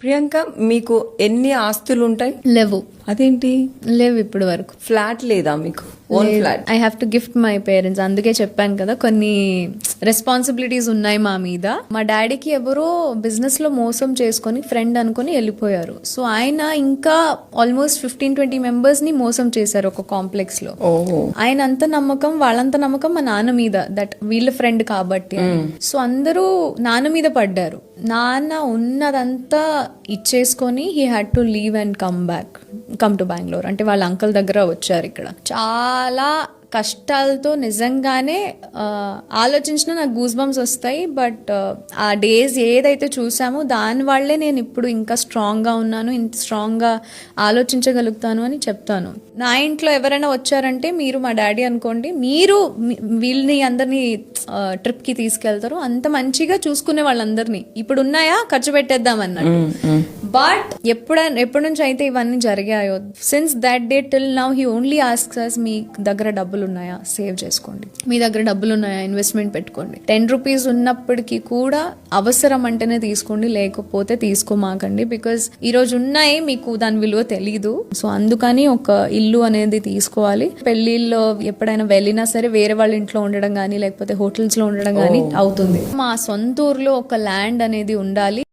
ప్రియాంక, మీకు ఎన్ని ఆస్తులు ఉంటాయి? లేవు. అదేంటి? లేవు ఇప్పుడు వరకు. ఫ్లాట్ లేదా మీకు? Own flat? I have to gift my parents. అందుకే చెప్పాను కదా, కొన్ని రెస్పాన్సిబిలిటీస్ ఉన్నాయి మా మీద. మా డాడీకి ఎవరో బిజినెస్ లో మోసం చేసుకొని ఫ్రెండ్ అనుకుని వెళ్ళిపోయారు. సో ఆయన ఇంకా ఆల్మోస్ట్ 15-20 మెంబర్స్ ని మోసం చేశారు ఒక కాంప్లెక్స్ లో. ఆయన అంత నమ్మకం, వాళ్ళంత నమ్మకం మా నాన్న మీద, దట్ వీళ్ళ ఫ్రెండ్ కాబట్టి. సో అందరూ నాన్న మీద పడ్డారు. నాన్న ఉన్నదంతా ఇచ్చేసుకొని he had to leave and come to Bengaluru. అంటే వాళ్ళ అంకుల్ దగ్గర వచ్చారు ఇక్కడ. చాలా కష్టాలతో నిజంగానే ఆలోచించినా నాకు గూస్ బంప్స్ వస్తాయి. బట్ ఆ డేస్ ఏదైతే చూసామో దాని వల్లే నేను ఇప్పుడు ఇంకా స్ట్రాంగ్గా ఉన్నాను, ఇంత స్ట్రాంగ్గా ఆలోచించగలుగుతాను అని చెప్తాను. నా ఇంట్లో ఎవరైనా వచ్చారంటే మీరు మా డాడీ అనుకోండి, మీరు వీళ్ళని అందరినీ ట్రిప్కి తీసుకెళ్తారు, అంత మంచిగా చూసుకునే వాళ్ళందరినీ. ఇప్పుడు ఉన్నాయా, ఖర్చు పెట్టేద్దామన్నట్టు. బట్ ఎప్పటి నుంచి అయితే ఇవన్నీ జరిగాయో, since that day till now he only asks us, మీ దగ్గర డబ్బులు ఉన్నాయా, సేవ్ చేసుకోండి. మీ దగ్గర డబ్బులు ఉన్నాయా, ఇన్వెస్ట్మెంట్ పెట్టుకోండి. 10 రూపీస్ ఉన్నప్పటికీ కూడా అవసరం అంటేనే తీసుకోండి, లేకపోతే తీసుకోమాకండి. బికాస్ ఈ రోజు ఉన్నాయి, మీకు దాని విలువ తెలీదు. సో అందుకని ఒక ఇల్లు అనేది తీసుకోవాలి. పెళ్లిల్లో ఎప్పుడైనా వెళ్ళినా సరే వేరే వాళ్ళ ఇంట్లో ఉండడం కానీ, లేకపోతే హోటల్స్ లో ఉండడం కానీ అవుతుంది. మా సొంత ఊర్లో ఒక ల్యాండ్ అనేది ఉండాలి.